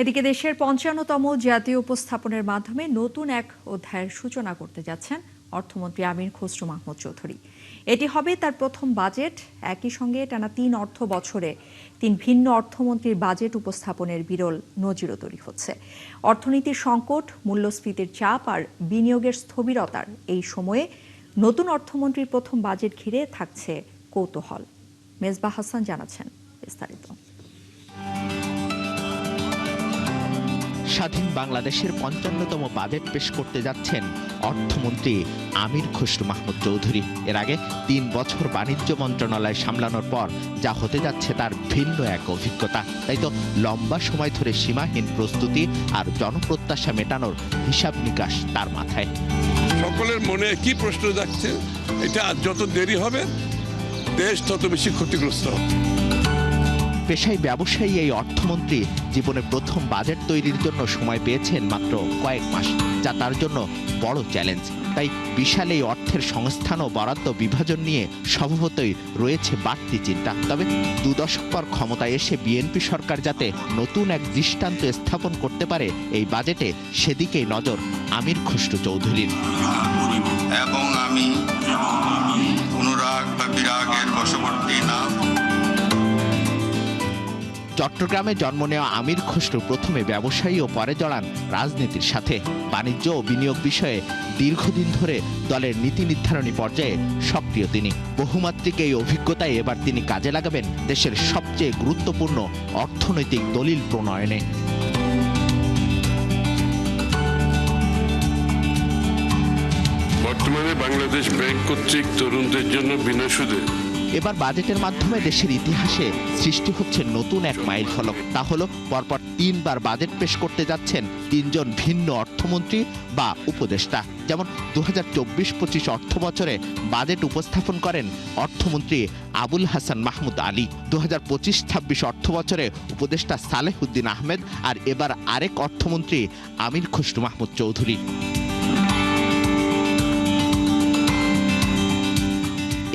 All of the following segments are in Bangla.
এদিকে দেশের ৫৫তম জাতীয় উপস্থাপনের মাধ্যমে নতুন এক অধ্যায়ের সূচনা করতে যাচ্ছেন অর্থমন্ত্রী আমির খসরু মাহমুদ চৌধুরী। এটি হবে তার প্রথম বাজেট। একই সঙ্গে টানা ৩ অর্থ বছরে ৩ ভিন্ন অর্থমন্ত্রীর বাজেট উপস্থাপনের বিরল নজিরও তৈরি হচ্ছে। অর্থনীতির সংকট, মূল্যস্ফীতির চাপ আর বিনিয়োগের স্থবিরতার এই সময়ে নতুন অর্থমন্ত্রীর প্রথম বাজেট ঘিরে থাকছে কৌতূহল। মেজবাহ হাসান জানাচ্ছেন বিস্তারিত। স্বাধীন বাংলাদেশের ৫৫তম বাজেট পেশ করতে যাচ্ছেন অর্থমন্ত্রী আমির খসরু মাহমুদ চৌধুরী। এর আগে ৩ বছর বাণিজ্য মন্ত্রণালয় সামলানোর পর যা হতে যাচ্ছে তার ভিন্ন এক অভিজ্ঞতা। তাই তো লম্বা সময় ধরে সীমাহীন প্রস্তুতি আর জনপ্রত্যাশা মেটানোর হিসাব নিকাশ তার মাথায়। সকলের মনে কি প্রশ্ন যাচ্ছে, এটা যত দেরি হবে দেশ তত বেশি ক্ষতিগ্রস্ত হবে। পেশায় ব্যবসায়ী এই অর্থমন্ত্রী জীবনে প্রথম বাজেট তৈরির জন্য সময় পেয়েছেন মাত্র কয়েক মাস, যা তার জন্য বড় চ্যালেঞ্জ। তাই বিশাল এই অর্থের সংস্থান ও বরাদ্দ বিভাজন নিয়ে স্বভাবতই রয়েছে বাড়তি চিন্তা। তবে 2 দশক পর ক্ষমতায় এসে বিএনপি সরকার যাতে নতুন এক দৃষ্টান্ত স্থাপন করতে পারে এই বাজেটে, সেদিকেই নজর আমির খসরু চৌধুরীর। এবং আমি অনুরাগ বা বিরাগের বশবর্তী না। চট্টগ্রামে জন্ম নেওয়া আমির খসরু প্রথমে ব্যবসায়ী ও পরে জড়ান রাজনীতির সাথে। বাণিজ্য ও বিনিয়োগ বিষয়ে দীর্ঘদিন ধরে দলের নীতি নির্ধারণী পর্যায়ে সক্রিয় তিনি। বহুমাত্রিক এই অভিজ্ঞতায় এবার তিনি কাজে লাগাবেন দেশের সবচেয়ে গুরুত্বপূর্ণ অর্থনৈতিক দলিল প্রণয়নে। বর্তমানে বাংলাদেশ ব্যাংক কর্তৃক তরুণদের জন্য বিনা সুদে এবার বাজেটের মাধ্যমে দেশের ইতিহাসে সৃষ্টি হচ্ছে নতুন এক মাইল ফলক। তা হলো পরপর 3 বার বাজেট পেশ করতে যাচ্ছেন 3 জন ভিন্ন অর্থমন্ত্রী বা উপদেষ্টা। যেমন 2024-25 অর্থ বছরে বাজেট উপস্থাপন করেন অর্থমন্ত্রী আবুল হাসান মাহমুদ আলী। 2025-26 অর্থ বছরে উপদেষ্টা সালেহুদ্দিন আহমেদ, আর এবার আরেক অর্থমন্ত্রী আমির খসরু মাহমুদ চৌধুরী।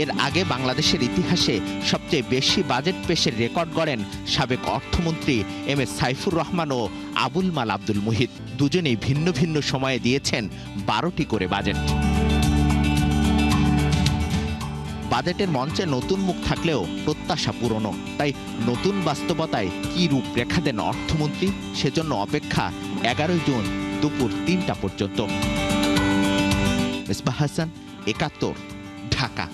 এর আগে বাংলাদেশের ইতিহাসে সবচেয়ে বেশি বাজেট পেশের রেকর্ড গড়েন সাবেক অর্থমন্ত্রী এম এ সাইফুর রহমান ও আবুল মাল আব্দুল মুহিত। দুজনেই ভিন্ন ভিন্ন সময়ে দিয়েছেন 12টি করে বাজেট। বাজেটের মঞ্চে নতুন মুখ থাকলেও প্রত্যাশা পুরনো। তাই নতুন বাস্তবতায় কি রূপরেখা দেন অর্থমন্ত্রী, সেজন্য অপেক্ষা 11 জুন দুপুর 3টা পর্যন্ত। মেজবাহ হাসান, 71, ঢাকা।